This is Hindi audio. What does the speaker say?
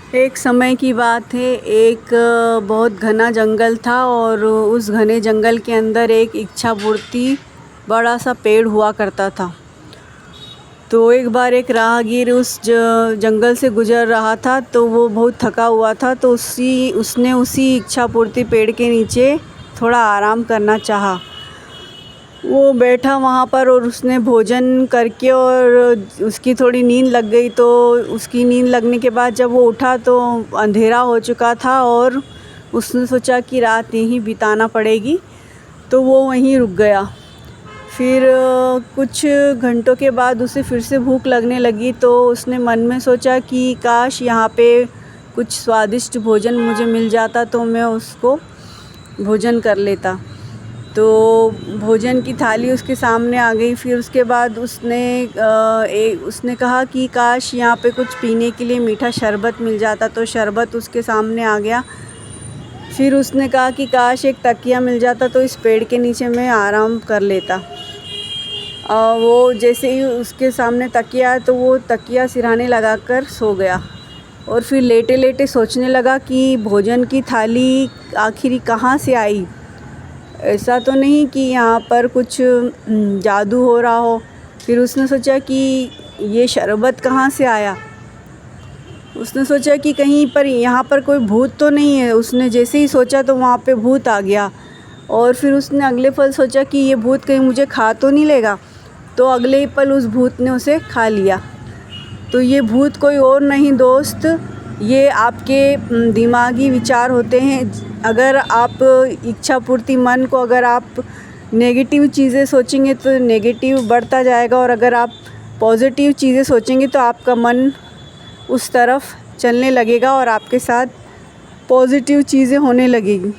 एक समय की बात है। एक बहुत घना जंगल था और उस घने जंगल के अंदर एक इच्छा पूर्ति बड़ा सा पेड़ हुआ करता था। तो एक बार एक राहगीर उस जंगल से गुज़र रहा था, तो वो बहुत थका हुआ था। तो उसने उसी इच्छा पूर्ति पेड़ के नीचे थोड़ा आराम करना चाहा। वो बैठा वहाँ पर और उसने भोजन करके और उसकी थोड़ी नींद लग गई। तो उसकी नींद लगने के बाद जब वो उठा तो अंधेरा हो चुका था और उसने सोचा कि रात यहीं बिताना पड़ेगी, तो वो वहीं रुक गया। फिर कुछ घंटों के बाद उसे फिर से भूख लगने लगी। तो उसने मन में सोचा कि काश यहाँ पे कुछ स्वादिष्ट भोजन मुझे मिल जाता तो मैं उसको भोजन कर लेता। तो भोजन की थाली उसके सामने आ गई। फिर उसके बाद उसने कहा कि काश यहाँ पे कुछ पीने के लिए मीठा शरबत मिल जाता, तो शरबत उसके सामने आ गया। फिर उसने कहा कि काश एक तकिया मिल जाता तो इस पेड़ के नीचे मैं आराम कर लेता। वो जैसे ही उसके सामने तकिया आया तो वो तकिया सिरहाने लगाकर सो गया और फिर लेटे लेटे सोचने लगा कि भोजन की थाली आखिर कहाँ से आई। ऐसा तो नहीं कि यहाँ पर कुछ जादू हो रहा हो। फिर उसने सोचा कि ये शरबत कहाँ से आया। उसने सोचा कि कहीं पर यहाँ पर कोई भूत तो नहीं है। उसने जैसे ही सोचा तो वहाँ पे भूत आ गया। और फिर उसने अगले पल सोचा कि ये भूत कहीं मुझे खा तो नहीं लेगा। तो अगले ही पल उस भूत ने उसे खा लिया। तो ये भूत कोई और नहीं दोस्त, ये आपके दिमागी विचार होते हैं। अगर आप इच्छा पूर्ति मन को अगर आप नेगेटिव चीज़ें सोचेंगे तो नेगेटिव बढ़ता जाएगा, और अगर आप पॉजिटिव चीज़ें सोचेंगे तो आपका मन उस तरफ चलने लगेगा और आपके साथ पॉजिटिव चीज़ें होने लगेगी।